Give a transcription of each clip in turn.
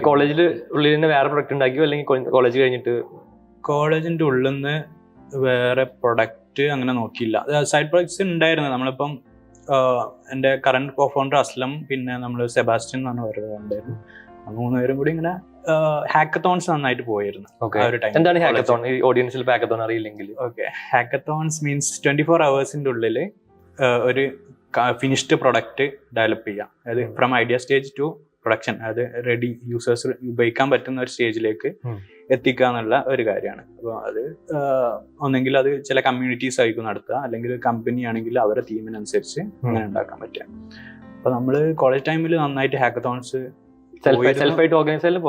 കോളേജിൽ ഉള്ളിൽ നിന്ന് വേറെ പ്രൊഡക്റ്റ് ഉണ്ടാക്കിയോ അല്ലെങ്കിൽ കോളേജ് കഴിഞ്ഞിട്ട്? കോളേജിന്റെ ഉള്ളിൽ നിന്ന് വേറെ പ്രൊഡക്റ്റ് അങ്ങനെ നോക്കിയില്ല. സൈഡ് പ്രൊഡക്ട്സ് ഉണ്ടായിരുന്നു. നമ്മളിപ്പം എൻ്റെ കറന്റ് കോ ഫൗണ്ടർ അസ്ലം, പിന്നെ നമ്മൾ സെബാസ്റ്റ്യൻ എന്ന് പറഞ്ഞ വേറെ ഉണ്ടായിരുന്നു. 3 പേരും കൂടി ഇങ്ങനെ ഹാക്കത്തോൺസ് നന്നായിട്ട് പോയിരുന്നു. എന്താണ് ഹാക്കത്തോൺ? ഈ ഓഡിയൻസിൽ ഹാക്കത്തോൺ അറിയില്ലെങ്കിൽ. ഹാക്കത്തോൺസ് മീൻസ് 24 hours ഉള്ളിൽ ഒരു ഫിനിഷ്ഡ് പ്രൊഡക്റ്റ് ഡെവലപ്പ് ചെയ്യാം. അതായത് from idea stage two production, അതായത് റെഡി യൂസേഴ്സ് ഉപയോഗിക്കാൻ പറ്റുന്ന ഒരു സ്റ്റേജിലേക്ക് എത്തിക്കുക എന്നുള്ള ഒരു കാര്യമാണ്. അപ്പോൾ അത് ഒന്നെങ്കിൽ അത് ചില കമ്മ്യൂണിറ്റീസ് ആയിരിക്കും നടത്തുക, അല്ലെങ്കിൽ കമ്പനി ആണെങ്കിൽ അവരുടെ തീമിനനുസരിച്ച് അങ്ങനെ ഉണ്ടാക്കാൻ പറ്റുക. അപ്പോൾ നമ്മൾ കോളേജ് ടൈമിൽ നന്നായിട്ട് ഹാക്കത്തോൺസ് സെൽഫായിട്ട് ഓർഗനൈസ് ചെയ്യല്,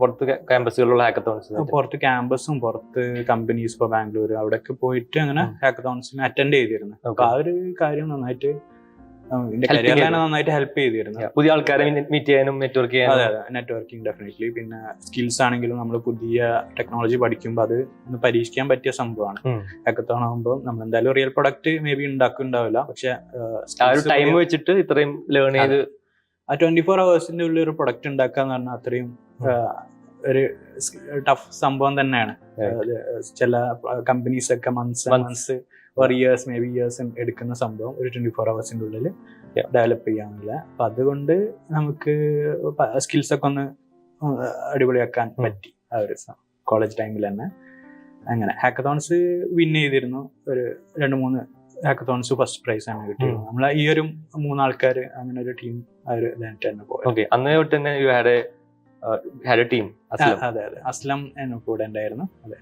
പുറത്ത് ക്യാമ്പസുകളിലുള്ള ഹാക്കത്തോൺസ്, പുറത്ത് ക്യാമ്പസും പുറത്ത് കമ്പനീസ്, ഇപ്പോൾ ബാംഗ്ലൂർ അവിടെയൊക്കെ പോയിട്ട് അങ്ങനെ ഹാക്കത്തോൺസിന് അറ്റൻഡ് ചെയ്തിരുന്നു. അപ്പോൾ ആ ഒരു കാര്യം നന്നായിട്ട് നന്നായിട്ട് ഹെൽപ്പ് ചെയ്തിരുന്നു. പുതിയ ആൾക്കാരെ മീറ്റ് ചെയ്യാനും നെറ്റ്വർക്ക് ചെയ്യാനും. അതെ, നെറ്റ്വർക്കിംഗ് ഡെഫിനറ്റ്ലി. പിന്നെ സ്കിൽസ് ആണെങ്കിലും നമ്മൾ പുതിയ ടെക്നോളജി പഠിക്കുമ്പോൾ അത് ഒന്ന് പരീക്ഷിക്കാൻ പറ്റിയ സംഭവമാണ്. ഹാക്കത്തോൺ ആകുമ്പോൾ നമ്മൾ എന്തായാലും റിയൽ പ്രൊഡക്റ്റ് മേ ബി ഉണ്ടാക്കുന്നുണ്ടാവില്ല, പക്ഷെ ടൈം വെച്ചിട്ട് ഇത്രയും ലേൺ ചെയ്ത് ആ 24 hours ഉള്ളിൽ ഒരു പ്രൊഡക്റ്റ് ഉണ്ടാക്കുക എന്ന് പറഞ്ഞാൽ അത്രയും ഒരു ടഫ് സംഭവം തന്നെയാണ്. ചില കമ്പനീസ് ഒക്കെ months or years, may be years എടുക്കുന്ന സംഭവം ഒരു 24 hours ഉള്ളിൽ ഡെവലപ്പ് ചെയ്യാനുള്ള. അപ്പൊ അതുകൊണ്ട് നമുക്ക് സ്കിൽസ് ഒക്കെ ഒന്ന് അടിപൊളിയാക്കാൻ പറ്റി ആ ഒരു കോളേജ് ടൈമിൽ തന്നെ. അങ്ങനെ ഹാക്കത്തോൺസ് വിൻ ചെയ്തിരുന്നു. ഒരു 2-3 ഹാക്കത്തോൺസ് ഫസ്റ്റ് പ്രൈസ് ആണ് കിട്ടിയത്. നമ്മൾ ഈ ഒരു 3 ആൾക്കാർ അങ്ങനെ ഒരു ടീം ആ ഒരു ഇതായിട്ട് തന്നെ പോയി. അന്നേ തൊട്ട് തന്നെ ഹാഡ് എ ടീം. അതെ, അസ്ലം എന്നെ കൂടെ ഉണ്ടായിരുന്നു. അതെ.